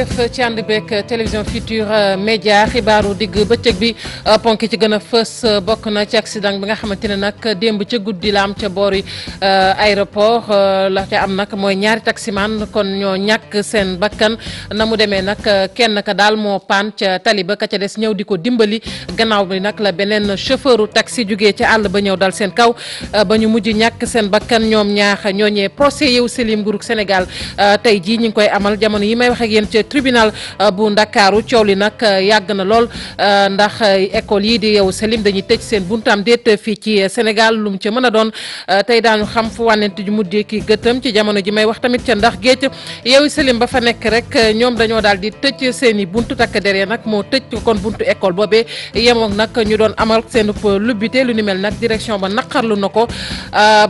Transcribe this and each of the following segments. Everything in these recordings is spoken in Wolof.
jëf ci ànd beeg télévision Futurs Médias xibaaru digg bëccëg bi ponk ci gën a fës bokk na ci accident bi nga xamante ne nag démb ca guddi la am ca boori aéroport la ca am nag mooy ñaari taximan kon ñoo ñàkk seen bakkan na mu demee nag kenn ka daal moo paan ca taliba ka ca des ñëw di ko dimbali gannaaw bi nag la beneen chauffeuru taxi jugee ca àll ba ñëw dal seen kaw ba ñu mujj ñàkk seen bakkan ñoom ñaax ñooñee procès yow Selim nguurug Sénégal tey jii ñu ngi koy amal jamono yi may wax ak yéen ca tribunal bu Ndakaaru coow li nag yàgg na lool ndax école yi di yow Selim dañuy tëj seen buntam déet fii ci Sénégal lu mu ca mën a doon tey daanu xam fu wànnent ju mujjee ki gëtëm ci jamono ji may wax tamit ca ndax géej yow Selim ba fa nekk rek ñoom dañoo daal di tëj seen i buntu takk derrière nag moo tëj kon buntu école boobee yemoon nag ñu doon amal seen lubbite lu ni mel nag direction ba naqarlu na ko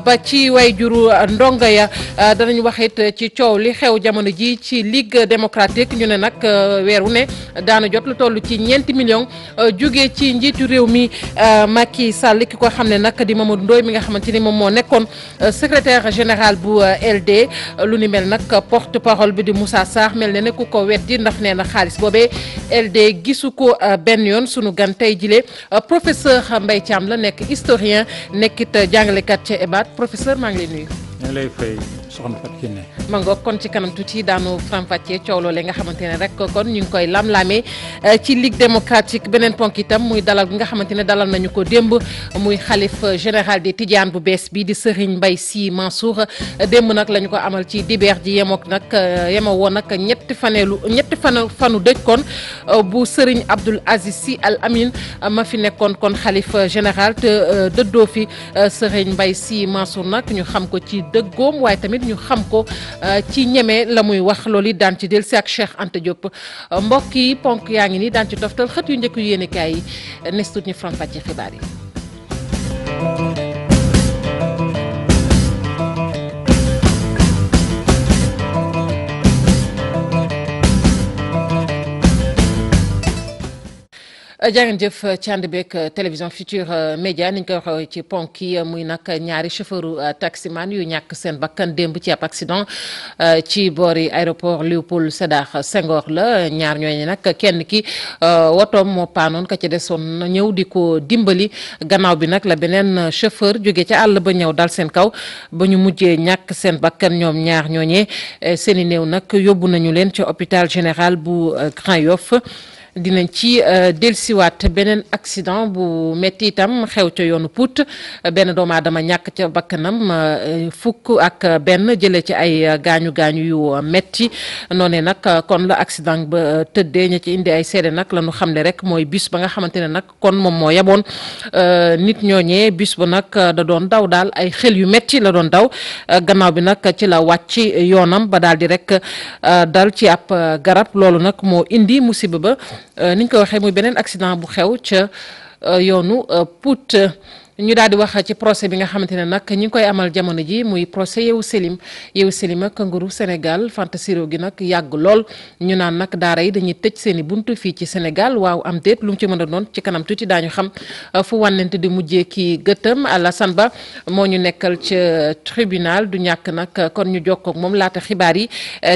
ba ci way juru ndongo ya danañ wax it ci coow li xew jamono ji ci Ligue démocratique ñu ne nag weer wu ne daana jot lu toll ci ñeenti millions jógee ci njiitu réew mi Macky Sall ki ko xam ne nag di Mamadou Ndoye mi nga xamante ni moom moo nekkoon secrétaire général bu LD lu ni mel nag porte parole bi di Moussa Sarr mel ne ku ko weddi ndax nee na xaalis boobee LD gisu ko benn yoon sunu gan tey jile professeur Mbaye Thiam la nekk historien nekkit jàngalekat ca EBAD professeur maa ngi lay nuyu. ñu ngi lay fay soxna Fatou Kiné. ma ngoog kon ci kanam tuuti daanu faram-fàccee coow loolee nga xamante ne rek kon ñu ngi koy lam-lamee ci Ligue démocratique beneen ponk itam muy dalal gi nga xamante ne dalal nañu ko démb muy xalif général des Tidianes bu bees bi di Serigne Mbaye Sy Mansour démb nag la ñu ko amal ci dibeer ji yemook nag yemoo woon nag ñetti fanu dëj kon bu Serigne Abdoul Aziz Sy Al Amin ma fi nekkoon kon xalif général te dëddoo fi Serigne Mbaye Sy Mansour nag ñu xam ko ci dëggoom waaye tamit ñu xam ko ci ñeme la muy wax loolu it daan ci del si ak Cheikh Anta Diop mbokk yi ponk yaa ngi nii daan ci toftal xët yu njëkk yu yéenekaay yi nes tuut ñu faram-fàccee xibaar yi. jaa ngeen jëf ci ànd beeg télévision Futurs Médias ni ñu koy waxee ci ponk yi muy nag ñaari chauffeuru taximan yu ñàkk seen bakkan démb ci ab accident ci boori aéroport Léopold Sédar Senghor la ñaar ñooñu nag kenn ki wotoom moo paanoon ka ci desoon ñëw di ko dimbali gannaaw bi nag la beneen chauffeur jóge ca àll ba ñëw dal seen kaw ba ñu mujjee ñàkk seen bakkan ñoom ñaar ñooñee seen i néew nag yóbbu nañu leen ci hôpital général bu Grand Yoff. dinañ ci dellusiwaat beneen accident bu metti itam xew ca yoonu Pout benn doomu aadama ñàkk ca bakkanam fukk ak benn jëlee ci ay gaañu gaañu yu metti noonee nag kon la accident ba tëddee ña ci indi ay seede nag la ñu xam ne rek mooy bus ba nga xamante ne nag kon moom moo yaboon nit ñooñee bus ba nag da doon daw daal ay xel yu metti la doon daw gannaaw bi nag ci la wàcc yoonam ba daal di rek dal ci ab garab loolu nag moo indi musiba ba. niñ ko waxee muy beneen accident bu xew ca yoonu Pout ñu daal di wax ci procès bi nga xamante ne nag ñi ngi koy amal jamono ji muy procès Yeewu Selim ak nguuru Sénégal fantasiro gi nag yàgg lool ñu naan nag daara yi dañuy tëj seen i buntu fii ci Sénégal waaw am déet lu mu ci mën a doon ci kanam tuuti daañu xam fu wànnent di mujjee ki gëtëm Alassane Ba moo ñu nekkal ca tribunal du ñàkk nag kon ñu jokkoo ak moom laata xibaar yi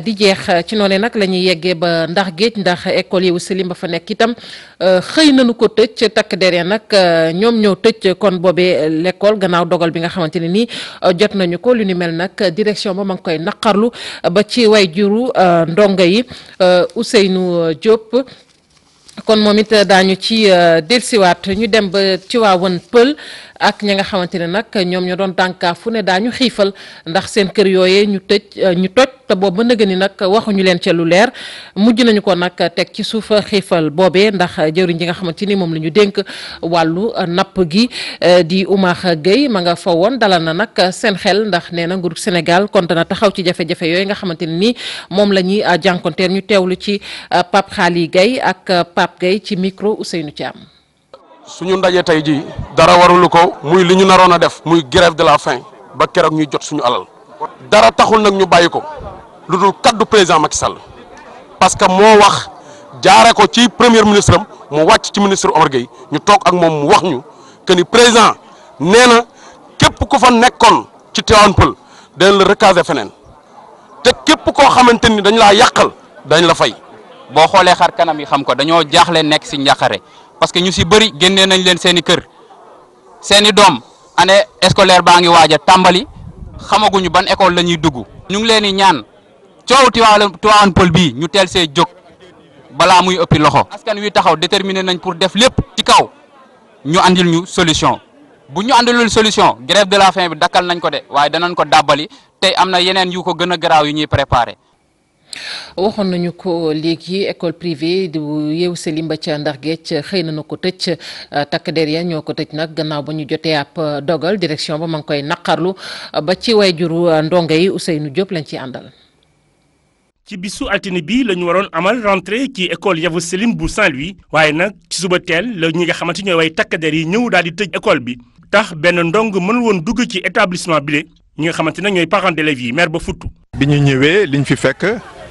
di jeex ci noonu nag la ñuy yeggee ba ndax géej ndax école Yeewu Selim ba fa nekk itam xëy nañu ko tëj takk derrière nag ñoom ñoo tëj kon l'école gannaaw dogal bi nga xamante ne nii jot nañu ko lu ni mel nag direction ba ma ngi koy naqarlu ba ci way juru ndongo yi Ousseynou Diop kon moom it daañu ci delsiwaat ñu dem ba Tivaouane Peulh ak ña nga xamante ne nag ñoom ñoo doon dànkaa fu ne daañu xiifal ndax seen kër yooyee ñu toj te boobu ba nëgë ni nag waxuñu leen ca lu leer mujj nañu ko nag teg ci suuf xiifal boobee ndax jëwriñ ji nga xamante ni moom la ñu dénk wàllu napp gi di Oumar Gueye ma nga fa woon dalal na nag seen xel ndax nee na nguuru Sénégal kon dana taxaw ci jafe-jafe yooyu nga xamante ne ni moom la ñuy jànkonteel ñu teewlu ci Pape Khali Gueye ak Pape Gueye ci micro Ousseynou Thiam. suñu ndaje tey ji dara warulu ko muy li ñu naroon a def muy grève de la faim ba keroog ñuy jot suñu alal dara taxul nag ñu bàyyi ko lu dul kaddu président Macky Sall parce que moo wax jaare ko ci premier ministre am mu wàcc ci ministre Omar Gueye ñu toog ak moom mu wax ñu que ni président nee na képp ku fa nekkoon ci Tivaouane Peulh dañ la recaser feneen te képp koo xamante ni dañ laa yàqal dañ la fay boo xoolee xar kanam yi xam ko dañoo jaaxle nekk si njàqare parce que ñu si bëri génnee nañ leen seen i kër seen i doom année scolaire baa ngi waaj a tàmbali xamaguñu ban école la ñuy dugg. ñu ngi leen di ñaan coow Tivaouane Peulh bii ñu teel see jóg balaa muy ëppi loxo. askan wi taxaw déterminé nañ pour def lépp ci kaw ñu andil ñu solution bu ñu andilul solution grève de la faim bi dakkal nañ ko de waaye danañ ko dàbbali tey am na yeneen yu ko gën a garaaw yu ñuy préparé. waxoon nañu ko léegi école privée du Yeewu Selim ba ca Ndar Géej xëy na ko tëj takk der ya ñoo ko tëj nag gannaaw ba ñu jotee ab dogal direction ba ma ngi koy naqarlu ba ci waajuru ndongo yi Ousseynou Diop lañ ci àndal. ci bisu altine bi la ñu waroon amal rentrée ci école Yeewu Selim bu Saint-Louis waaye nag ci suba teel la ñi nga xamante ñooy way takk der yi ñëw daal di tëj école bi tax benn ndong mënul woon dugg ci établissement bi le ñi nga xamante ne ñooy parents d'élèves yi maire ba futtu. bi ñu ñëwee liñ fi fekk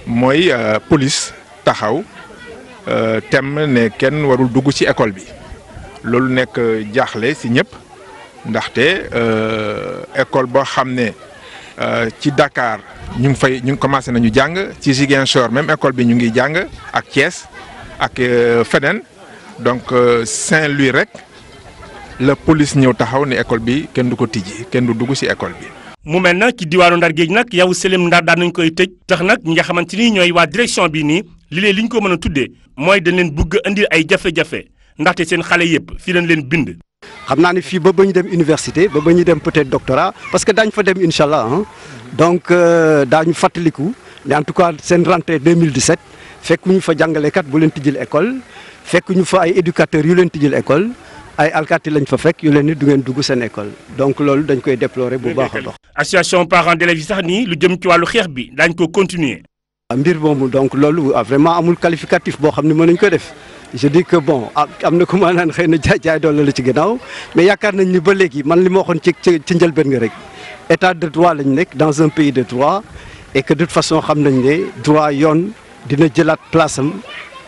mooy police taxaw tem ne kenn warul dugg ci école bi loolu nekk jaaxle ci ñëpp ndaxte école boo xam ne ci Dakar ñu ngi commencé nañu jàng ci Ziguinchor même école bi ñu ngi jàng ak Thiès ak feneen donc Saint-Louis rek la police ñëw taxaw ne école bi kenn du ko tijji kenn du dugg ci école bi. mu mel na ci diwaanu Ndar Géej nag Yeewu Selim Ndar daan nañ koy tëj tax nag ñi nga xamante ni ñooy waa direction bi nii li ñu ko mën a tuddee mooy dañ leen bugg indi ay jafe-jafe ndaxte seen xale yëpp fii lañ leen bind. xam naa ne fii ba ñu dem université ba ñu dem peut-être doctorat parce que daañu fa dem incha allah donc daañu fàttaliku mais en tout cas seen rentrée 2017 fekk ñu fa jàngalekat bu leen tijjil école fekk ñu fa ay éducateurs yu leen tijjil école. ay alkaati lañ fa fekk yu leen ni du ngeen dugg seen école donc loolu dañ koy déplorer bu baax a baax. association parents d'élèves yi sax nii lu jëm ci wàllu xeex bi daañ ko continuer. mbir moomu donc loolu vraiment amul qualificatif boo xam ne mën nañ ko def je dis que bon am na ku ma naan xëy na jaay doole la ci ginnaaw mais yaakaar nañ ni ba léegi man li ma waxoon ci njëlbeen nga rek état de droit lañ nekk dans un pays de droit et que de toute façon xam nañ ne droit yoon dina jëlaat place am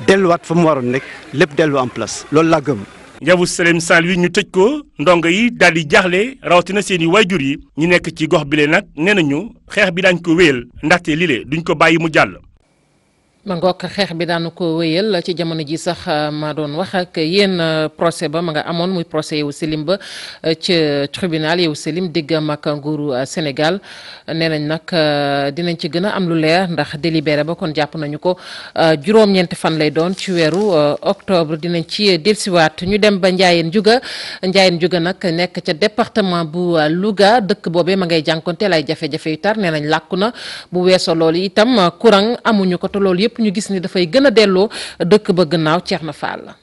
delluwaat fa mu waroon nekk lépp dellu en place loolu laa gëm. Yeewu Selim Saint-Louis ñu tëj ko ndongo yi daal di jaaxle rawatina seen i waajur yi ñu nekk ci gox bi le nag nee nañu xeex bi daañ ko wéyal ndaxte lile duñ ko bàyyi mu jàll. ma ngoog xeex bi daanu ko wéyal ci jamono ji sax ma doon wax ak yéen procès ba ma nga amoon muy procès Yeewu Selim ba ci tribunal Yeewu Selim diggam ak nguuru Sénégal nee nañ nag dinañ ci gën a am lu leer ndax délibéré ba kon jàpp nañu ko juróom-ñeenti fan lay doon ci weeru octobre dinañ ci dellusiwaat ñu dem ba Ndiayène Juga nag nekk ca département bu Louga dëkk boobee ma ngay jànkonteel ay jafe-jafe yu tar nee nañ làkku na bu weesoo loolu itam courant amuñu ko te loolu yëpp ñu gis ni dafay gën a delloo dëkk ba gannaaw Thierno Fall.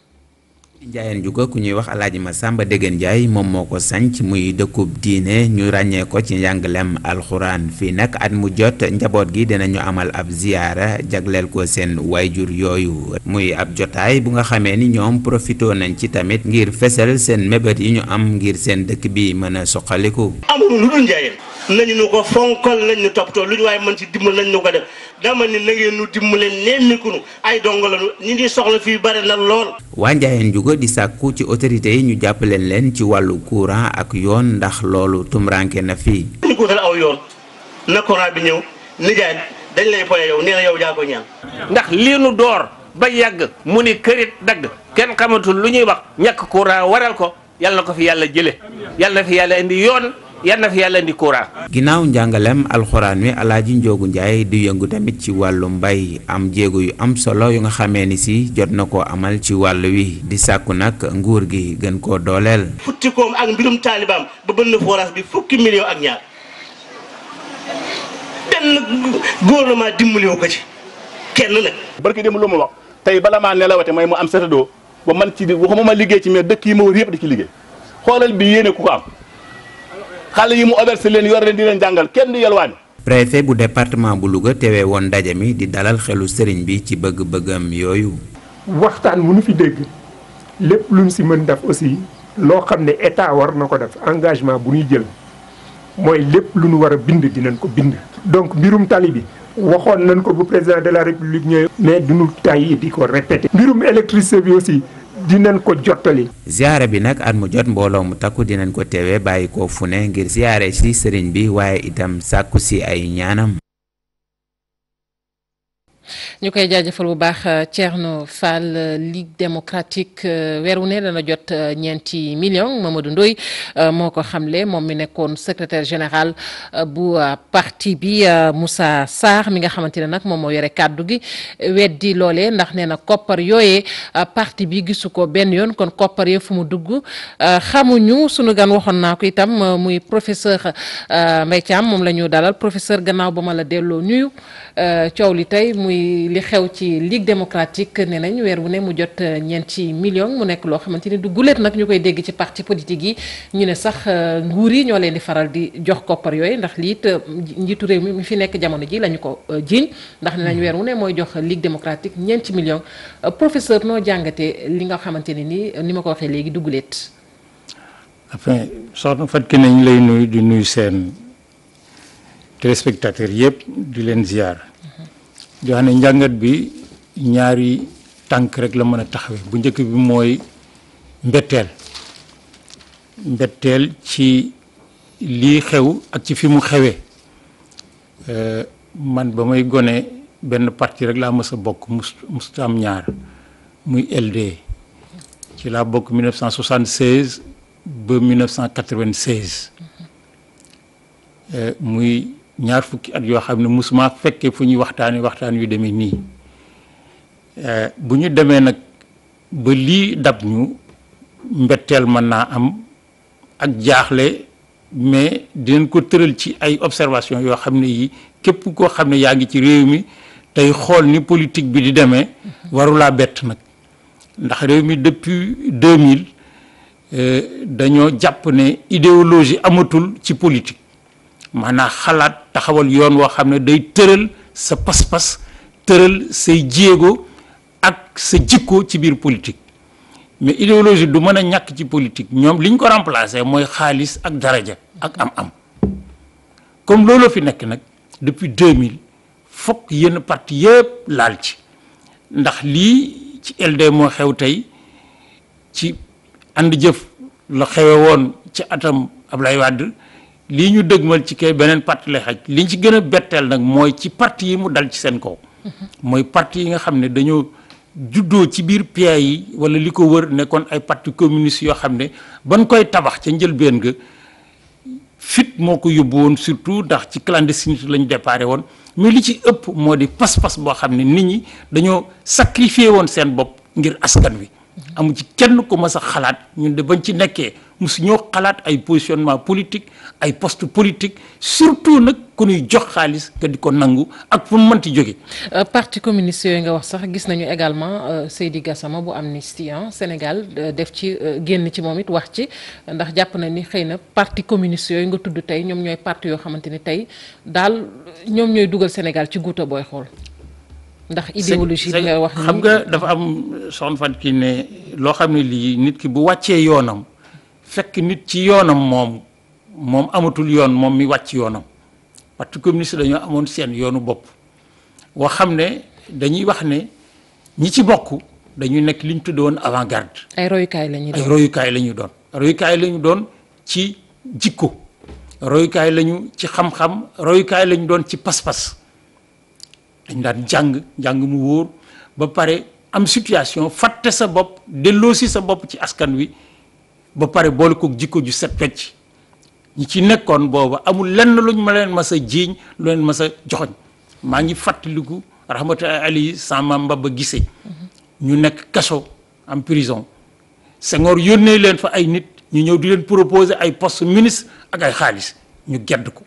Ndiayène Juga ku ñuy wax Alaaji Masamba Degen Ndiaye moom moo ko sanc muy dëkkub diine ñu ràññee ko ci njàngalem alxuraan fii nag at mu jot njaboot gi dinañu amal ab ziyaara jagleel ko seen wayjur yooyu muy ab jotaay bu nga xamee ni ñoom profité nañ ci tamit ngir fesal seen mébét yi ñu am ngir seen dëkk bi mën a soqaliku. amul lu dul Ndiayène nañu nu ko fonkal nañ ñu toppatoo lu ñu waaye mën ci dimbal nañ ñu ko def dama ni na ngeen nu dimbale nemmikunu ay dongo lañu ñi di soxla fii bare na lool. waa Ndiayène Juga di sàkku ci autorités yi ñu jàppaleen leen ci wàllu courant ak yoon ndax loolu tumranke na fii. ñu ko wutal aw yoon na courant bi ñëw nijaay dañ lay poye yow nee na yow yaa ko ñaan. ndax lii nu door ba yàgg mu ni kërit dagg kenn xamatul lu ñuy wax ñàkk courant waral ko yàlla na ko fi yàlla jële yàlla na fi yàlla indi yoon. yàlla na fi yàlla indi courant. ginnaaw njàngalem alxuraan wi Alaaji Njoogu Njaay di yëngu tamit ci wàllu mbay am jéego yu am solo yu nga xamee ni si jot na koo amal ci wàll wi di sàkku nag nguur gi gën koo dooleel. futtikoom ak mbirum taalibaam ba bënn forage bi fukki million ak ñaar benn gouvernement dimbaliwu ko ci kenn nag. barki dem lu mu wax tey bala maa nelawate mooy mu am setadoo ba man ci waxuma ma liggéey ci mais dëkk yi ma wër yëpp di ci liggéey xoolal bi yéene ku ko am. xale yi mu oberse leen yor leen di leen jàngal kenn du yalwaani. préfet bu département bu Louga teewee woon ndaje mi di dalal xelu sëriñ bi ci bëgg-bëggam yooyu. waxtaan wu nu fi dégg lépp lu ñu si mën def aussi loo xam ne état war na ko def engagement bu ñuy jël mooy lépp lu ñu war a bind dinañ ko bind. donc mbirum tali bi waxoon nañ ko bu président de la république ñëwee. mais duñu tàyyi di ko répété. mbirum électricité bi aussi. dinañ ko jottali. ziyaare bi nag at mu jot mbooloo mu takku dinañ ko teewee bàyyi ko fu ne ngir ziyaare si sëriñ bi waaye itam sàkku si ay ñaanam. ñu koy jaajëfal bu baax Thierno Fall. Ligue démocratique weer wu ne dana jot ñeenti millions Mamadou Ndoye moo ko xamle moom mi nekkoon secrétaire général bu parti bi Moussa Sarr mi nga xamante ne nag moom moo yore kàddu gi weddi loolee ndax nee na koppar yooyee parti bi gisu ko benn yoon kon koppar yee fu mu dugg xamuñu sunu gan waxoon naa ko itam muy professeur Mbaye Thiam moom la ñu dalal professeur gannaaw ba ma la delloo nuyu coow li tey muy li xew ci Ligue démocratique nee nañ weer wu ne mu jot ñeenti millions mu nekk loo xamante ni du guléet nag ñu koy dégg ci parti politique yi ñu ne sax nguur yi ñoo leen di faral di jox koppar yooyu ndax lii it njiitu réew mi fi nekk jamono ji la ñu ko jiiñ ndax nee nañ weer wu ne mooy jox Ligue démocratique ñeenti millions professeur noo jàngatee li nga xamante ne ni ma ko waxee léegi du guléet. enfin soxna Fatou Kiné nañ lay nuyu di nuyu seen téléspectateurs yëpp di leen ziar di wax ne njàngat bi ñaari tànk rek la mën a taxawee bu njëkk bi mooy mbetteel ci lii xew ak ci fi mu xewee man ba may gone benn parti rek laa mës a bokk musta am ñaar muy LD ci laa bokk 1976 ba 1996 muy ñaar fukki at yoo xam ne musuma fekkee fu ñuy waxtaan yu demee nii bu ñu demee nag ba lii dab ñu mbetteel mën naa am ak jaaxle mais dinañ ko tëral ci ay observation yoo xam ne yi képp koo xam ne yaa ngi ci réew mi tey xool ni politique bi di demee warulaa bett nag ndax réew mi depuis 2000 dañoo jàpp ne idéologie amatul ci politique maanaam xalaat taxawal yoon woo xam ne day tëral sa pas-pas tëral say jéego ak sa jikko ci biir politique mais idéologie du mën a ñàkk ci politique ñoom li ñu ko remplacer mooy xaalis ak daraja ak am-am comme looloo fi nekk nag depuis 2000 fokk yenn parti yëpp laal ci ndax lii ci LD moo xew tey ci ànd jëf la xewe woon ci atam Ablaye Wade lii ñu dëgmal ci kay beneen parti lay xaj liñ ci gën a betteel nag mooy ci parti yi mu dal ci seen kaw mooy parti yi nga xam ne dañoo juddoo ci biir PA yi wala li ko wër nekkoon ay parti communiste yoo xam ne ban koy tabax ca njëlbeen ga fit moo ko yóbbu woon surtout ndax ci clandestinité lañ déparé woon mais li ci ëpp moo di pas-pas boo xam ne nit ñi dañoo sacrifié woon seen bopp ngir askan wi amu ci kenn ku mas a xalaat ñun de bañ ci nekkee mosu ñoo xalaat ay positionnement politique ay poste politique surtout nag ku ñuy jox xaalis nga di ko nangu ak fu mu mënti jóge parti communiste yooyu nga wax sax gis nañu également Seydi Gassama bu Amnesty Sénégal def ci génn ci moom it wax ci ndax jàpp na ni xëy na parti communiste yooyu nga tudd tey ñoom ñooy parti yoo xamante ni tey daal ñoom ñooy dugal Sénégal ci guuta booy xool ndax idéologie bi nga wax xam nga dafa am soxna Fatou Kiné loo xam ne lii nit ki bu wàccee yoonam fekk nit ci yoonam moom amatul yoon moom mi wàcc yoonam parti communiste dañoo amoon seen yoonu bopp woo xam ne dañuy wax ne ñi ci bokk dañuy nekk li ñu tudde woon avant-garde ay royukaay la ñuy doon ay royukaay la ñuy doon royukaay la ñu doon ci jikko royukaay lañu ci xam-xam royukaay la ñu doon ci pas-pas dañ daan jàng mu wóor ba pare am situation fàtte sa bopp delloosi sa bopp ci askan wi ba pare boole ko jikko ju set wecc ñi ci nekkoon booba amul lenn luñ ma leen mas a jiiñ lu leen mas a joxoñ maa ngi fàttaliku rahmatullahi alayhi sama Mbaba Gissé ñu nekk kaso en prison Senghor yónnee leen fa ay nit ñu ñëw di leen proposer ay poste ministre ak ay xaalis ñu gedd ko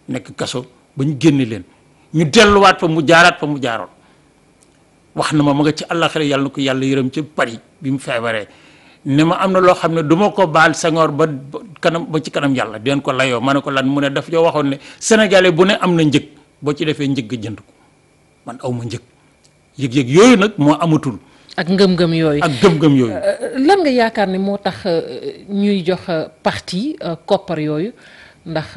nekk kaso ba ñu génne leen ñu delluwaat fa mu jaaraat fa mu jaaroon wax na ma nga ci àllaxira yàlla na ko yàlla yërëm ci Paris bi mu feebaree ne ma am na loo xam ne du ma ko baal Senghor ba ci kanam yàlla dinañ ko layoo ma ne ko lan mu ne daf ñoo waxoon ne sénégalais bu ne am na njëg boo ci defee njëg jënd ko man aw ma njëg yëg-yëg yooyu nag moo amatul. ak ngëm-ngëm yooyu ak ngëm-ngëm yooyu. lan nga yaakaar ne moo tax ñuy jox parti koppar yooyu ndax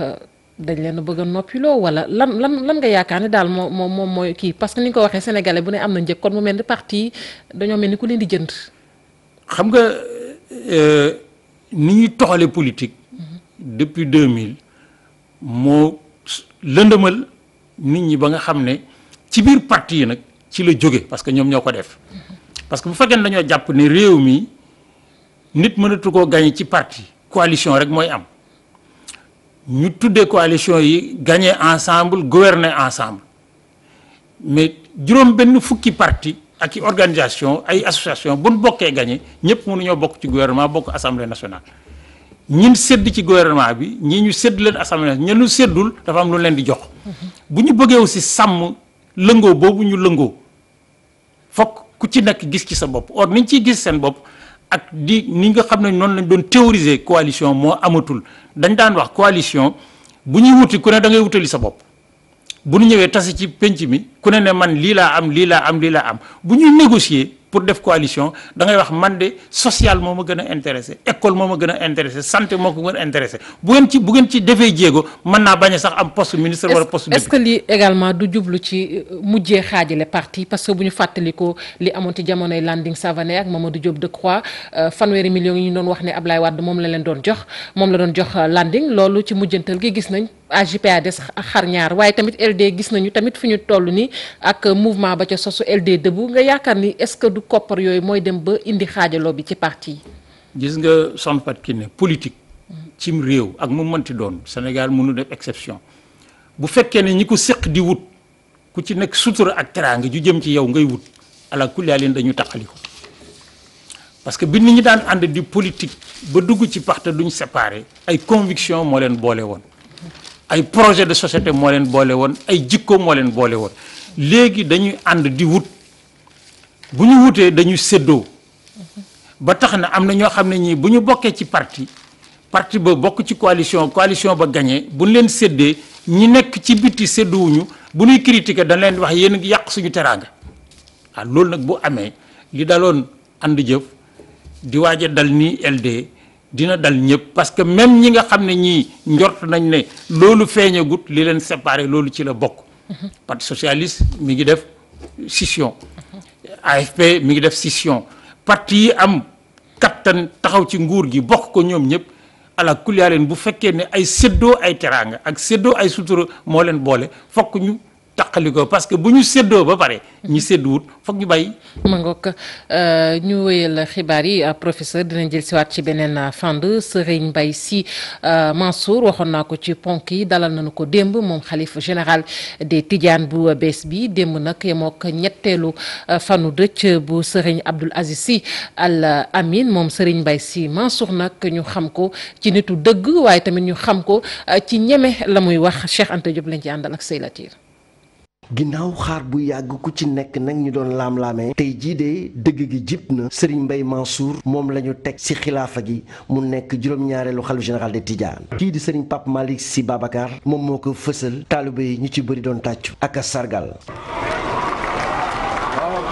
dañ leen bëgg a noppiloo wala lan nga yaakaar ne daal moom mooy kii parce que ni nga ko waxee sénégalais bu ne am na njëg kon mu mel ni parti dañoo mel ni ku leen di jënd. xam nga ni ñuy toxalee politique depuis 2000 moo lëndëmal nit ñi ba nga xam ne ci biir parti yi nag ci la jóge parce que ñoom ñoo ko def parce que bu fekkee ne dañoo jàpp ne réew mi nit mënatu koo gagné ci parti coalition rek mooy am ñu tuddee coalition yi gagner ensemble gouverner ensemble mais juróom benn fukki parti ak i organisation ay association bu ñu bokkee gagné ñëpp mënuñoo bokk ci gouvernement bokk assemblée nationale ñin sédd ci gouvernement bi ñii ñu sédd leen assemblée nationale ñenu séddul dafa am lu leen di jox bu ñu bëggee aussi sàmm lëngoo boobu ñu lëngoo fokk ku ci nekk gis ci sa bopp or niñ ciy gis seen bopp ak di ni nga xam ne noonu lañ doon théoriser coalition moo amatul dañ daan wax coalition bu ñuy wuti ku ne da ngay wutali sa bopp bu ñu ñëwee tase ci penc mi ku ne ne man lii laa am lii laa am lii laa am bu ñuy négocier pour def coalition da ngay wax man de social moo ma gën a intéressé école moo ma gën a intéressé santé moo ko gën a intéressé bu ngeen ci defee jéego mën naa bañ a sax am poste ministre wala poste député. est-ce que lii également du jublu ci mujjee xaajale parti parce que bu ñu fàttalikoo li amoon ci jamonoy Landing Savané ak Mamadou Diop Decroix fanweeri millions yi ñu doon wax ne Ablaye Wade moom la leen doon jox moom la doon jox Landing loolu ci mujjantal gi gis nañ AJ/PADS xar ñaar waaye tamit LD gis nañu tamit fi ñu toll nii ak mouvement ba ca sosu LD Debout nga yaakaar ni est-ce que du koppar yooyu mooy dem ba indi xaajaloo bi ci parti yi. gis nga Sonpat ki ne politique cim réew ak mu mënti doon Sénégal mënu def exception bu fekkee ne ñi ko séq di wut ku ci nekk sutura ak teraanga ju jëm ci yow ngay wut ala kulli leen dañu taqaliko parce que bi nit ñi daan ànd di politique ba dugg ci parti duñ séparé ay conviction moo leen boole woon ay projet de société moo leen boole woon ay jikko moo leen boole woon léegi dañuy ànd di wut bu ñu wutee dañu séddoo ba tax na am na ñoo xam ne ñii bu ñu bokkee ci parti ba bokk ci coalition ba gagné bu ñu leen séddee ñi nekk ci biti séddoowuñu bu ñuy critiquer dañ leen di wax yéen a ngi yàq suñu teraanga ah loolu nag bu amee li daloon ànd jëf di waaj a dal nii LD dina dal ñëpp parce que même ñi nga xam ne ñii njort nañ ne loolu feeñagut li leen séparé loolu ci la bokk. parti socialiste mi ngi def scission. AFP mi ngi def scission parti yi am kattan taxaw ci nguur gi bokk ko ñoom ñëpp ala kulli leen bu fekkee ne ay séddoo ay teraanga ak séddoo ay sutura moo leen boole fokk ñu taqali ko parce que bu ñu séddoo ba pare ñi sédduwut fokk ñu bàyyi. ma ngoog ñu wéyal xibaar yi professeur dinañ jël siwaat ci beneen fànn Serigne Mbaye Sy Mansour waxoon naa ko ci ponk yi dalal nañu ko démb moom xalifa général des Tidianes bu bees bi démb nag yemook ñetteelu fanu dëcc bu Serigne Abdoul Aziz Sy Al Amin moom Serigne Mbaye Sy Mansour nag ñu xam ko ci nitu dëgg waaye tamit ñu xam ko ci ñeme la muy wax Cheikh Anta Diop lañ ci àndal ak Seylatir. ginnaaw xaar bu yàgg ku ci nekk nag ñu doon laam-laamee tey jii de dëgg gi jib na Serigne Mbaye Mansour moom la ñu teg ci xilaafa gi mu nekk juróom-ñaareelu xalifa général des Tidianes kii di Serigne Pape Malick Sy Babacar moom moo ko fësal taalibe yi ñu ci bëri doon tàccu ak a sargal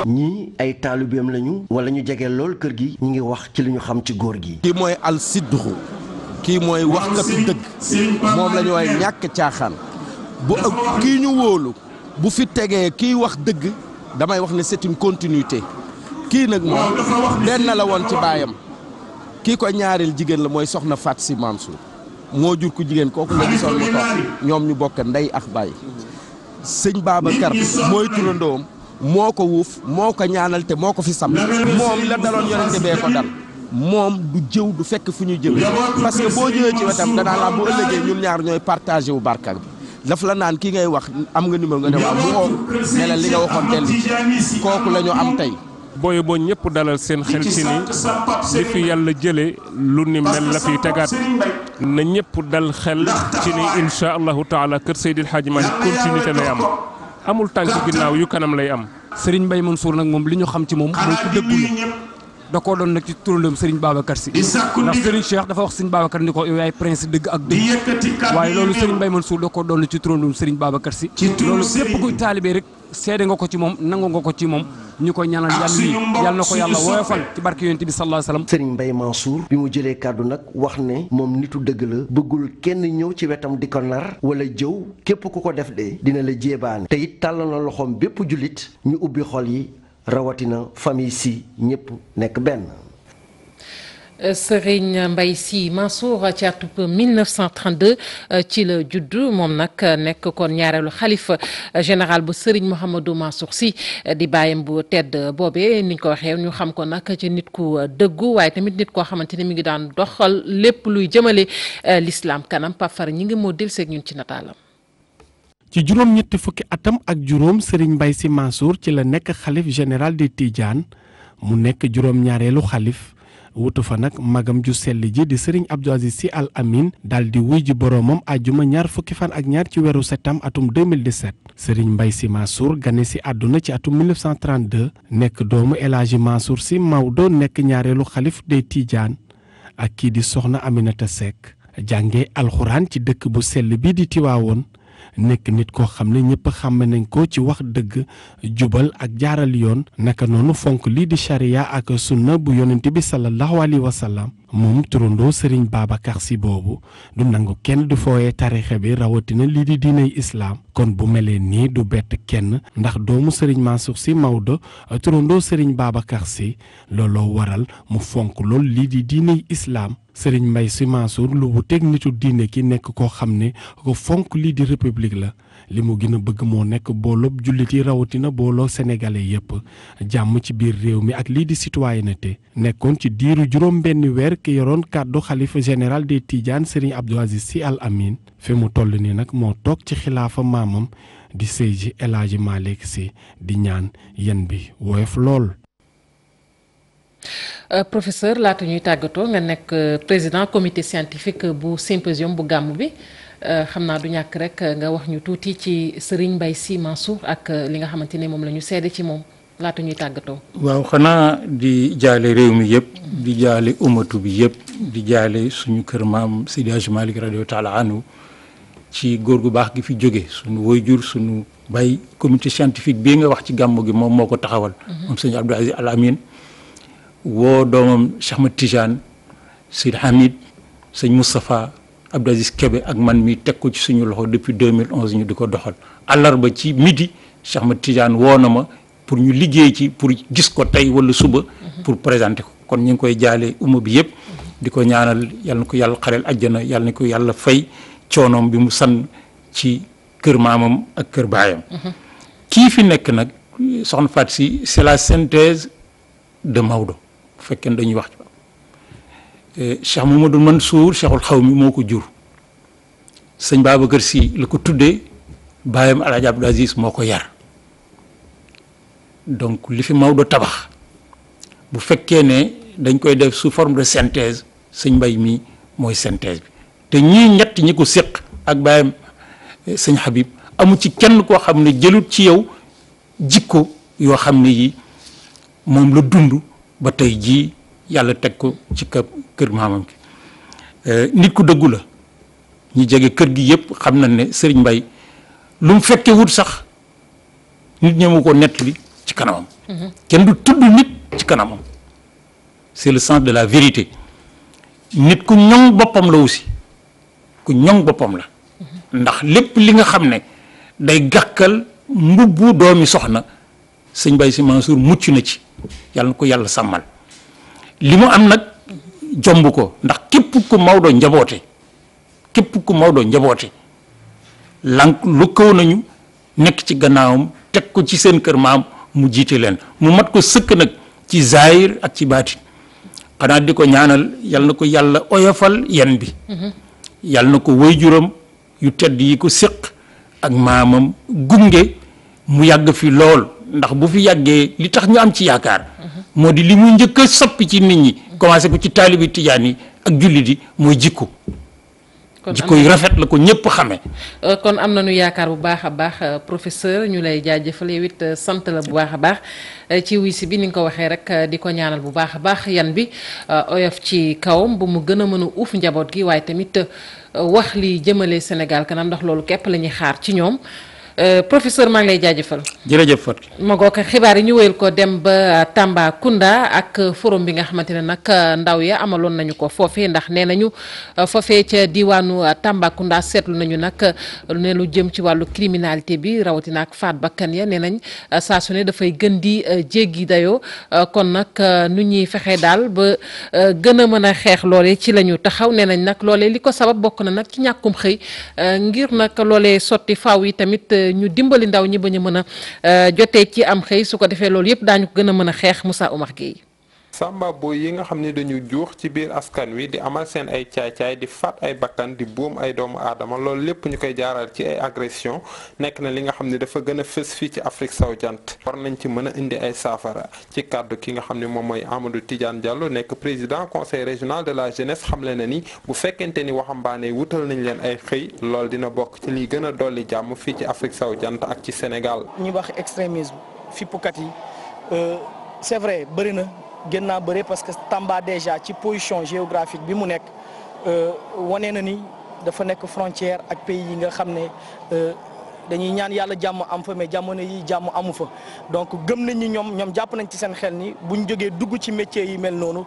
ñii ay taalibeem lañu wala ñu jege lool kër gi ñu ngi wax ci li ñu xam ci góor gi. kii mooy al sidduxu kii mooy waxkatu dëgg moom la ñu way ñàkk caaxaan bu kii ñu wóolu bu fi tegee kii wax dëgg damay wax ne c'est une continuité kii nag moom benn la woon ci baayam kii ko ñaareel jigéen la mooy soxna Fat Sy Mansour moo jur ku jigéen kooku la gisoon mu toog ñoom ñu bokk ndey ak baay sëñ Babacar mooy turandoom moo ko wuuf moo ko ñaanal te moo ko fi sam moom la daloon yonente bee ko dal moom du jëw du fekk fu ñu jëw parce que boo ñëwee ci wetam danaa la bu ëllëgee ñun ñaar ñooy partagé wu barka bi daf la naan ki ngay wax am nga numéro nga ne waaw mu woo ne la li nga waxoon dellu kooku la ñu am tey. booy boo ñëpp dalal seen xel ci ni li fi yàlla jëlee lu ni mel la fiy tegaat na ñëpp dal xel ci ni incha allahu taala kër Seydil Hadji Malick continuité lay am amul tànk ginnaaw yu kanam lay am. Serigne Mbaye Mansour nag moom li ñu xam ci moom mooy ku dëggul da koo doon nag ci turandoom Serigne Babacar Sy ndax Serigne Cheikh dafa wax Serigne Babacar ni ko yow yaay prince dëgg ak dëgg waaye loolu Serigne Mbaye Mansour da koo doon ci turandoom Serigne Babacar Sy loolu képp kuy taalibe rek seede nga ko ci moom nangu nga ko ci moom ñu koy ñaanal yàlla na ko yàlla woyofal ci barke yonent bi sallallahu alayhi wasallam. Serigne Mbaye Mansour bi mu jëlee kàddu nag wax ne moom nitu dëgg la bëggul kenn ñëw ci wetam di ko nar wala jëw képp ku ko def de dina la jéebaane te it tàllal na loxoom bépp jullit ñu ubbi xol yi rawatina famille si ñëpp nekk benn. Serigne Mbaye Sy Mansour ci atub 1932 ci la judd moom nag nekk kon ñaareelu xalifa général bu Serigne Mouhamadou Mansour Sy di bàyyam bu tedd boobee niñ ko waxee ñu xam ko nag ci nit ku dëggu waaye tamit nit koo xamante ni mi ngi daan doxal lépp luy jëmale l'islam kanam Pafar ñi ngi moo delluseeg ñun ci nataalam. ci juróom ñetti fukki atam ak juróom Serigne Mbaye Sy Mansour ci la nekk xalif général des Tidianes mu nekk juróom ñaareelu xalif wutu fa nag magam ju sell ji di Serigne Abdou Aziz Sy Al Amin daal di wuy ji boroomam àjjuma ñaar fukki fan ak ñaar ci weeru septembre atum 2017 Serigne Mbaye Sy Mansour gane si àdduna ci atum 1932 nekk doomu El Hadji Mansour Sy Maodo nekk ñaareelu xalif des Tidianes ak kii di soxna Aminata Seck jànge alxuraan ci dëkk bu sell bi di Tiwaawoon nekk nit koo xam ne ñëpp xàmme nañ ko ci wax dëgg jubal ak jaaral yoon naka noonu fonk lii di charia ak sunna bu yonent bi sallallahu alayhi wa sallam moom turandoo Serigne Babacar Sy boobu du nangu kenn du fooyee tarixe bi rawatina lii di diiney islaam kon bu melee nii du bett kenn ndax doomu Serigne Mansour Sy Maodo turandoo Serigne Babacar Sy looloo waral mu fonk lool lii di diiney islaam Serigne Mbaye Sy Mansour lu wuteeg nitu diine ki nekk koo xam ne ko fonk lii di république la li mu gën a bëgg moo nekk booloob jullit yi rawatina booloo sénégalais yépp jàmm ci biir réew mi ak lii di citoyenneté nekkoon ci diiru juróom benn weer ki yoroon kàddu xalifa général des Tidianes Serigne Abdou Aziz Sy Al Amin fi mu toll nii nag moo toog ci xilaafa maamam di Seydi El Hadji Malick Sy di ñaan yen bi woyof lool. Professeur laata ñuy tàggatoo nga nekk président comité scientifique bu symposium bu gàmmu bi xam naa du ñàkk rek nga wax ñu tuuti ci Serigne Mbaye Sy Mansour ak li nga xamante ne moom la ñu seede ci moom laata ñuy tàggatoo. waaw xanaa di jaale réew mi yëpp di jaale umatu bi yëpp di jaale suñu kër maam Seydi Hadji Malick radiyallahu taala anhu ci góor gu baax gi fi jóge suñu waajur suñu bay comité scientifique bii nga wax ci gàmmu gi moom moo ko taxawal. moom sëñ Abdou Aziz Al Amin woo doomam Cheikh Ahmed Tidiane Seydi Hamid sëñ Moustapha Abdou Aziz Kébé ak man mi teg ko ci suñu loxo depuis 2011 ñu di ko doxal àllarba ci midi Cheikh Ahmed Tidiane woo na ma pour ñu liggéey ci pour gis ko tey wala suba pour présenter ko kon ñu ngi koy jaale umma bi yëpp di ko ñaanal yal na ko yàlla xareel àjjana yal na ko yàlla fay coonoom bi mu san ci kër maamam ak kër baayam kii fi nekk nag soxna Fatou Sy c'est la synthèse de Maodo bu fekkee dañuy wax Cheikh Mamadou Mansour Cheikhul Xawmi moo ko jur sëñ Babacar Sy la ko tuddee baayam El Hadji Abdou Aziz moo ko yar donc li fi Maodo tabax bu fekkee ne dañ koy def sous forme de synthèse sëñ Mbaye mi mooy synthèse bi te ñii ñett ñi ko séq ak baayam sëñ Habib amu ci kenn koo xam ne jëlut ci yow jikko yoo xam ne yi moom la dund ba tey jii yàlla teg ko ci kër maamam gi nit ku dëggu la ñi jege kër gi yëpp xam nañ ne Serigne Mbaye lu mu fekkee wut sax nit ñemu ko nettali ci kanamam kenn du tudd nit ci kanamam c'est le sens de la vérité nit ku ñoŋ boppam la aussi ku ñoŋ boppam la ndax lépp li nga xam ne day gàkkal mbubbu doomi soxna sëñ Mbaye Sy Mansour mucc na ci yàlla na ko yàlla sàmmal li mu am nag jomb ko ndax képp ku Maodo njaboote lank lu kaw nañu nekk ci gannaawam teg ko ci seen kër maam mu jiite leen mu mat ko sëkk nag ci zahir ak ci baatin xanaa di ko ñaanal yàlla na ko yàlla oyofal yen bi yàlla na ko waajuram yu tedd yi ko séq ak maamam gunge mu yàgg fi lool ndax bu fi yàggee li tax ñu am ci yaakaar moo di li mu njëkk a soppi ci nit ñi commencé ko ci taalibi tijaan yi ak jullit yi mooy jikko yu rafet la ko ñëpp xamee. kon am nañu yaakaar bu baax a baax professeur ñu lay jaajëfal yow it sant la bu baax a baax ci wisi bi ni nga ko waxee rek di ko ñaanal bu baax a baax yan bi oyof ci kawam bu mu gën a mën a uuf njaboot gi waaye tamit wax li jëmale Sénégal kanam ndax loolu képp la ñuy xaar ci ñoom. professeur maa ngi lay jaajëfal. jërëjëf Fatou. ma goog xibaar yi ñu wéyal ko dem ba Tambacounda ak forum bi nga xamante ne nag ndaw ya amaloon nañu ko foofee ndax nee nañu foofee ca diwaanu Tambacounda seetlu nañu nag ne lu jëm ci wàllu criminalité bi rawatina ak faat bakkan ya nee nañ saa su ne dafay gën di jéggi dayoo kon nag nu ñuy fexe daal ba gën a mën a xeex loole ci la ñu taxaw nee nañ nag loolee li ko sabab bokk na nag ci ñàkkum xëy ngir nag loolee sotti faaw yi tamit ñu dimbali ndaw ñi ba ñu mën a jotee ci am xëy su ko defee loolu yëpp daañu ko gën a mën a xeex Moussa Oumar Gueye. Samba boy yi nga xam ne dañu juux ci biir askan wi di amal seen ay caay-caay di faat ay bakkan di boom ay doomu aadama loolu lépp ñu koy jaaral ci ay agression nekk na li nga xam ne dafa gën a fës fii ci Afrique sowu jant war nañ ci mën a indi ay saafara ci kàddu ki nga xam ne moom mooy Amadou Tidiane Diallo nekk président conseil régional de la jeunesse xamle na ni bu fekkente ni waxambaane wutal nañ leen ay xëy loolu dina bokk ci liy gën a dolli jàmm fii ci Afrique sowu jant ak ci Sénégal. ñi wax extrémisme fippukat yi c'est vrai bëri na. gën naa bëre parce que Tamba déjà ci position géographique bi mu nekk wane na ni dafa nekk frontière ak pays yi nga xam ne dañuy ñaan yàlla jàmm am fa mais jamono yi jàmm amu fa donc gëm nañ ni ñoom jàpp nañ ci seen xel ni buñ jógee dugg ci métier yi mel noonu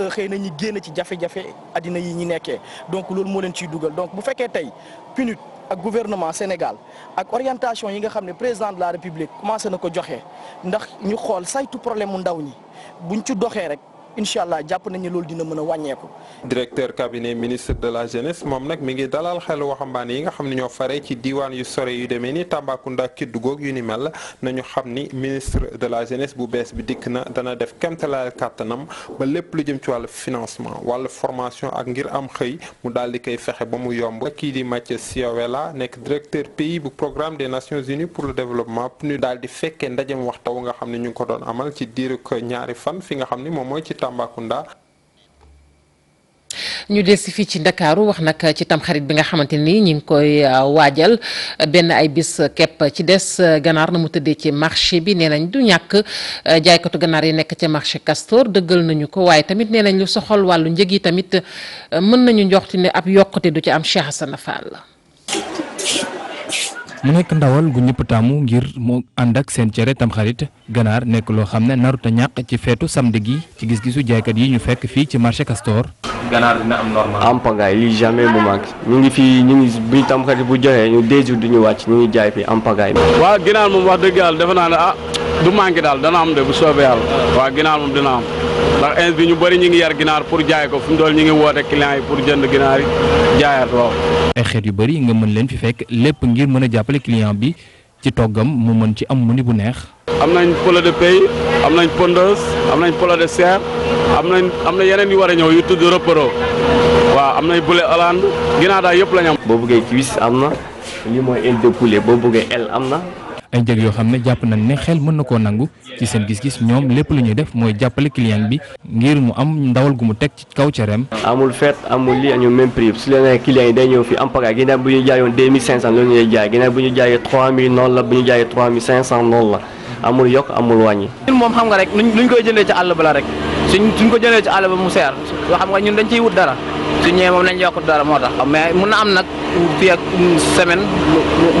xëy na ñi génn ci jafe-jafe addina yi ñi nekkee donc loolu moo leen ciy dugal donc bu fekkee tey PNUD ak gouvernement Sénégal ak orientation yi nga xam ne président de la République commencé na ko joxe ndax ñu xool saytu problème mu ndaw ñi buñ ci doxee rek incha allah jàpp nañu loolu dina mën a wàññeeku. directeur cabinet ministre de la jeunesse moom nag mi ngi dalal xelu waxambaane yi nga xam ne ñoo fare ci diiwaan yu sore yu demee ni Tambacounda Kédougou yu ni mel nañu xam ni ministre de la jeunesse bu bees bi dikk na dana def kéemtalaay kàttanam ba lépp lu jëm ci wàllu financement wàllu formation ak ngir am xëy mu daal di koy fexe ba mu yomb. kii di Mathieu Siowela nekk directeur pays bu programme des Nations Unies pour le développement PNUD daal di fekkee ndajem waxtaw nga xam ne ñu ngi ko doon amal ci diiru ñaari fan fi nga xam ni moom mooy ci Tambacounda. ñu des si fii ci Ndakaaru wax nag ci tamxarit bi nga xamante ni ñu ngi koy waajal benn ay bis kepp ci des ganaar na mu tëddee ci marché bi nee nañ du ñàkk jaaykatu ganaar yi nekk ca marché Castor dëggal nañu ko waaye tamit nee nañ lu soxal wàllu njëg yi tamit mën nañu njoxti ne ab yokkute du ci am Cheikh Hassana Fall. mu nekk ndawal gu ñëpp taamu ngir mu ànd ak seen cere tamxarit ganaar nekk loo xam ne naruta ñàkk ci feetu samedi gi ci gis-gisu jaaykat yi ñu fekk fii ci marché Castor. ganaar dina am normal. am pagaille lii jamais mu manqué ñu ngi fii ñu ngi buy tamxarit bu joxee ñu 2 jours du ñu wàcc ñu ngi jaay fii am pagaille. waaw ginaar moom wax dëgg yàlla defe naa ne du manqué daal dana am de bu soobee yàlla. waaw ginaar moom dina am ndax ins bi ñu bëri ñu ngi yar ginaar pour jaay ko fu mu dool ñu ngi woote clients yi pour jënd ginaar yi jaayaat waaw. ay xeet yu bëri nga mën leen fi fekk lépp ngir mën a jàppale client bi ci toggam mu mën ci am mu ni bu neex. am nañ poulet de pays am nañ pondeuse am nañ poulet de serre am na yeneen yu war a ñëw yu tudd repero waaw am nañ poulet Hollande ginaar daal yëpp lañ am. boo bëggee cuisse am na lii mooy aile de poulet boo bëggee aile am na. ay njëg yoo xam ne jàpp nañ ne xel mën na koo nangu ci seen gis-gis ñoom lépp lu ñuy def mooy jàppale client bi ngir mu am ndawal gu mu teg ci kaw cereem. amul fête amul lii ñu même prix su leen client yi day ñëw fi am pagaille ginnaaw bu ñu jaayoon 2500 loolu ñuy jaay ginnaaw bu ñu jaayee 3000 noonu la bu ñu jaayee 3500 noonu la amul yokk amul wàññi. ñun moom xam nga rek luñ koy jëndee ci àll ba la rek suñ ko jëndee ci àll ba mu seer yoo xam nga ñun dañ ciy wut dara suñ ñëwee moom lañ yokk dara moo tax. mais mun na am nag fii ak semaine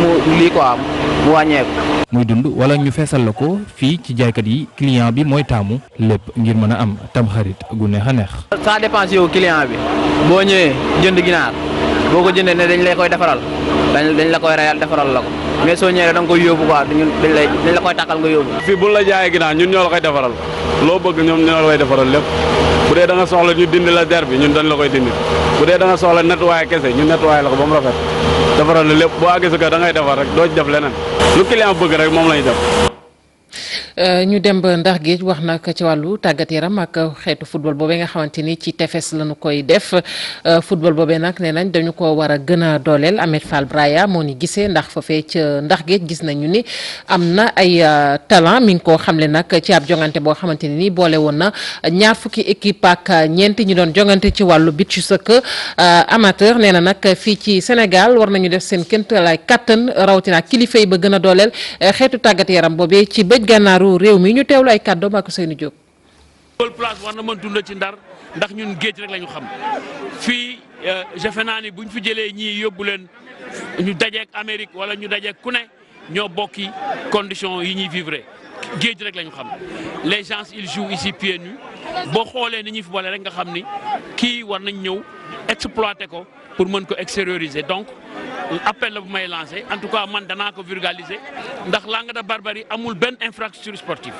mu lii quoi mu wàññeeku. muy dund wala ñu feesal la ko fii ci jaaykat yi client bi mooy taamu lépp ngir mën a am tamxarit gu neex a neex. ça dépend yow client bi boo ñëwee jënd ginaar boo ko jëndee ne dañ lay koy defaral dañ la koy reyal defaral la ko mais soo ñëwee da nga koy yóbbu quoi dañ la koy takkal nga yóbbu. fii buñ la jaayee ginaar ñun ñoo la koy defaral loo bëgg ñoom ñoo la koy defaral lépp bu dee da nga soxla ñu dindi la der bi ñun dañ la koy dindi bu dee da nga soxla nettoyé kese ñu nettoyé la ko ba mu rafet defaral la lépp boo àggee sa kër da ngay defar rek doo ci def leneen lu client bëgg rek moom lañuy def. ñu dem ba ndax géej wax nag ci wàllu tàggat yaram ak xeetu football boobee nga xamante ni ci tefes lañu koy def football boobee nag nee nañ dañu ko war a gën a dooleel Ahmed Fall Braya moo ni gisee ndax foofee ca ndax géej gis nañu ni am na ay talent mi ngi koo xamle nag ci ab jongante boo xamante ne ni boole woon na ñaar fukki équipe ak ñeent ñi doon jongante ci wàllu beach soccer amateur nee na nag fii ci Sénégal war nañu def seen kéemtalaay kattan rawatina kilifa yi ba gën a dooleel xeetu tàggat yaram boobee ci bëj gànnaaru réew mi ñu teewlu ay kàddoom ak Seynou Diop. loolu place war na mën dund ci Ndar ndax ñun géej rek la ñu xam fii defe naa ni bu ñu fi jëlee ñii yóbbu leen ñu dajeek Amérique wala ñu dajeek ku ne ñoo bokki conditions yi ñuy vivre géej rek lañu xam les gens ils jouent ici pieds nus boo xoolee ni ñuy footballé rek nga xam ni kii war nañ ñëw exploiter ko pour mën ko extérioriser donc appel la bu may lancé en tout cas man danaa ko vulgariser ndax Langue de Barbarie amul benn infrastructure sportive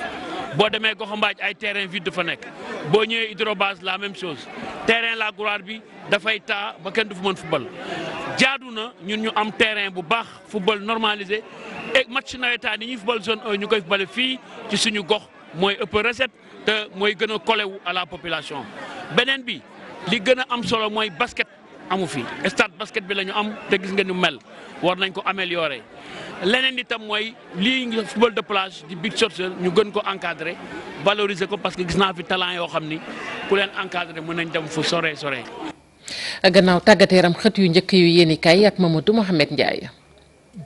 boo demee Goxambaaj ay terrain vide dafa nekk boo ñëwee Hydrobase la même chose terrain la gloire bi dafay taa ba kenn du fa mën football jaadu na ñun ñu am terrain bu baax football normalisé et match nawetaan yi ñuy football zone 1 ñu koy footballé fii ci suñu gox mooy ëpp recette te mooy gën a collé wu à la population beneen bi li gën a am solo mooy basket amu fi stade basket bi la ñu am te gis nga ñu mel war nañ ko améliorer leneen itam mooy lii football de plage di beach soccer ñu gën ko encadrer valoriser ko parce que gis naa fi talent yoo xam ni ku leen encadrer mën nañ dem fu sore. gannaaw tàggat yaram xët yu njëkk yu yéeni kay ak Mamadou Mohamed Ndiaye.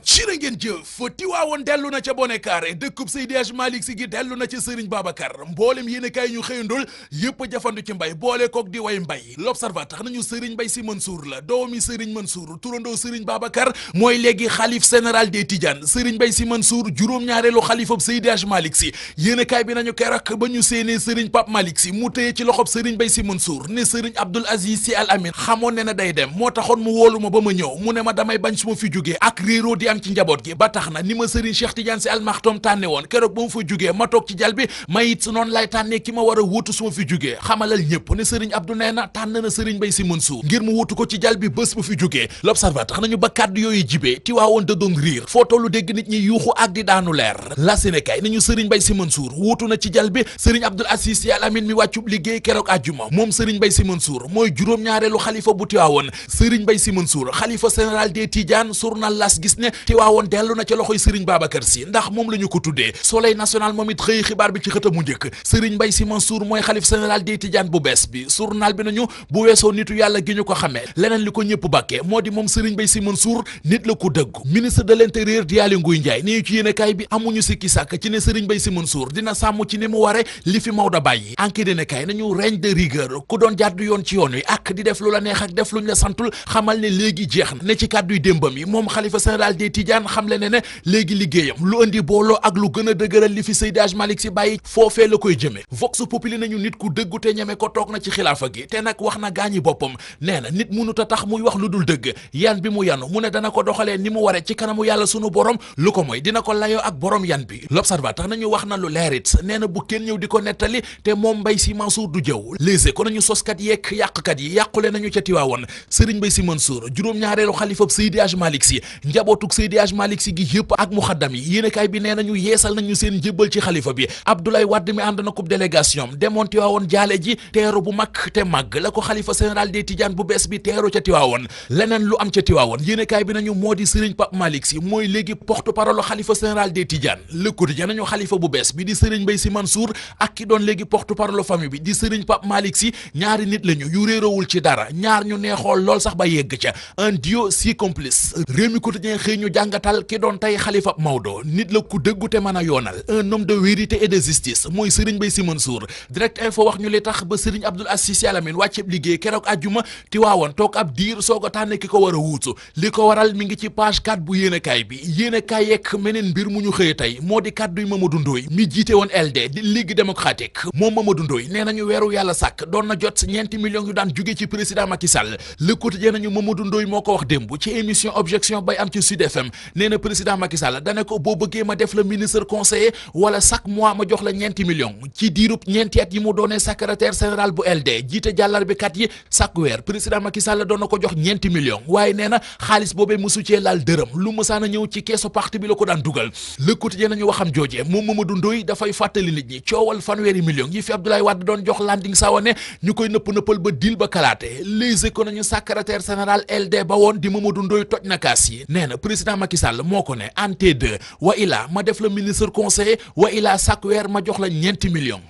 jërë ngeen jëf Tiwaawoon dellu na ca Bonekaare dëkkub Seydi Hadji Malick Sy gi dellu na ca Serigne Babacar mboolem yéen kay ñu xëyandul yëpp a jafandu ci mbay boole kook di way mbay L'Observateur tax nañu Serigne Mbaye Sy Mansour la doomi Serigne Mansour turandoo Serigne Babacar mooy léegi xalif général des Tidianes Serigne Mbaye Sy Mansour juróom-ñaareelu xalifab Seydi Hadji Malick Sy yéen kay bi nañu keroog ba ñu séenee Serigne Pape Malick Sy mu téye ci loxob Serigne Mbaye Sy Mansour ne Serigne Abdoul Aziz Sy Al Amin xamoon ne na day dem moo taxoon mu wóolu ma ba ma ñëw mu ne ma damay bañ su ma fi jógee ak réeroo di am ci njaboot gi ba tax na ni ma Serigne Cheikh Tidiane Sy Al Maktoum tànne woon keroog ba mu fa jógee ma toog ci jal bi ma it noonu lay tànnee ki ma war a wuutu su ma fi jógee xamalal ñëpp ne Serigne Abdou nee na tànn na Serigne Mbaye Sy Mansour ngir mu wuutu ko ci jal bi bés bu fi jógee L'Observateur tax nañu ba kàddu yooyu jibee Tiwaawoon da doon riir foo tollu dégg nit ñi yuuxu ak di daanu leer la Sénégal nañu Serigne Mbaye Sy Mansour wuutu na ci jal bi Serigne Abdoul Aziz Sy Al Amin mi wàccub liggéey keroog àjjuma moom Serigne Mbaye Sy Mansour mooy juróom-ñaareelu xalifa bu Tiwaawoon Serigne Mbaye Sy Mansour xalifa général des Tidianes journal L'As gis ne Tiwaawoon dellu na ca loxoy Serigne Babacar Sy ndax moom la ñu ko tuddee Soleil national moom it xëy xibaar bi ci xëtam mu njëkk Serigne Mbaye Sy Mansour mooy xalif général des Tidianes bu bees bi journal bi nañu bu weesoo nitu yàlla gi ñu ko xamee leneen li ko ñëpp bàkkee moo di moom Serigne Mbaye Sy Mansour nit la ko dëggu ministre de l'intérieur di Aly Ngouille Ndiaye nii ci yéenekaay bi amuñu sikki sàkk ci ne Serigne Mbaye Sy Mansour dina sàmm ci ni mu ware li fi Maodo bàyyi enquête yéenekaay nañu règne de rigueur ku doon jàddu yoon ci yoon wi ak di def lu la neex ak def luñ la santul xamal ne léegi jeex na ne ci kàdduy démbam yi moom xalifa général des Tidianes xamle ne léegi liggéeyam lu indi booloo ak lu gën a dëgëral li fi Seydi Hadji Malick Sy bàyyi foofee la koy jëmee Vox Populi nañu nit ku dëggu te ñeme ko toog na ci xilaafa gi te nag wax na gaañi boppam nee na nit mënut a tax muy wax lu dul dëgg yan bi mu yanu mu ne dana ko doxalee ni mu ware ci kanamu yàlla sunu borom lu ko mooy dina ko layoo ak borom yan bi L'Observateur nañu wax na lu leerit nee na bu kenn ñëw di ko nettali te moom Mbaye Sy Mansour du jëw léegi ko nañu soskat yeeg yàqkat yi yàqule nañu ca Tiwaawoon Serigne Mbaye Sy Mansour juróom-ñaareelu xalifab Seydi Hadji Malick Sy njabootug Seydi Hadji Malick Sy gi yëpp ak muxaddam yi yéenekaay bi nee nañu yeesal nañu seen njëbbal ci xalifa bi Abdoulaye Wade mi ànd na ko délégation demoon Tiwaawoon jaale ji teeru bu mag te mag la ko xalifa général des Tidianes bu bees bi teeru ca Tiwaawoon leneen lu am ca Tiwaawoon yéenekaay bi nañu moo di Serigne Pape Malick Sy mooy léegi porte-parole xalifa général des Tidianes Le Quotidien nañu xalifa bu bees bi di Serigne Mbaye Sy Mansour ak ki doon léegi porte-parole famille bi di Serigne Pape Malick Sy ñaari nit lañu yu réeroowul ci dara ñaar ñu neexool lool sax ba yegg ca un duo si complice Rewmi Quotidien xëy ñu jàngatal ki doon tey xalifa Maodo nit la ku dëggu te mën a yoonal un homme de vérité et de justice mooy Serigne Mbaye Sy Mansour Direct Info wax ñu li tax ba Serigne Abdoul Aziz Sy Al Amine wàcceeb liggéey keroog àjjuma Tiwaawoon toog ab diir soog a tànn ki ko war a wuutu li ko waral mi ngi ci page 4 bu yéenekaay bi yéenekaay yekk meneen mbir mu ñu xëye tey moo di kàdduy Mamadou Ndoye mi jiite woon LD di Ligue démocratique moom Mamadou Ndoye nee nañu weeru yàlla sàkk doon na jot ñeenti millions yu daan jóge ci président Macky Sall Le Quotidien nañu Mamadou Ndoye moo ko wax démb ci émission objection bay am ci Sud FM nee na président Macky Sall dane ko boo bëggee ma def la ministre conseiller wala chaque mois ma jox la ñeenti millions ci diirub ñeenti at yi mu doonee secrétaire général bu LD jiite jàllar bi kat yi chaque weer président Macky Sall doon na ko jox ñeenti millions waaye nee na xaalis boobee musu cee laal dërëm lu mësaan a ñëw ci keesu parti bi la ko daan dugal Le Quotidien nañu waxam joojee moom Mamadou Ndoye dafay fàttali nit ñi coowal fanweeri millions yi fi Abdoulaye Wade doon jox Landing Savané ñu koy nëpp-nëppal ba dil ba kalaate Les Échos nañu secrétaire général LD ba woon di Mamadou Ndoye toj na kaas yi nee na président Macky Sall moo ko ne en T2 wa ilaa ma def la ministre conseiller wa ilaa chaque weer ma jox la ñeenti millions.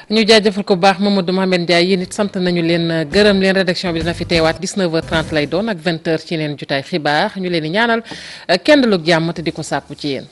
ñu jaajëfal ko bu baax Mamadou Mohamed Ndiaye yéen it sant nañu leen gërëm leen rédaction bi dina fi teewaat 19h30 lay doon ak 20h ci leen jotaay xibaar ñu leen di ñaanal kenn dalug jàmm te di ko sàkku ci yéen.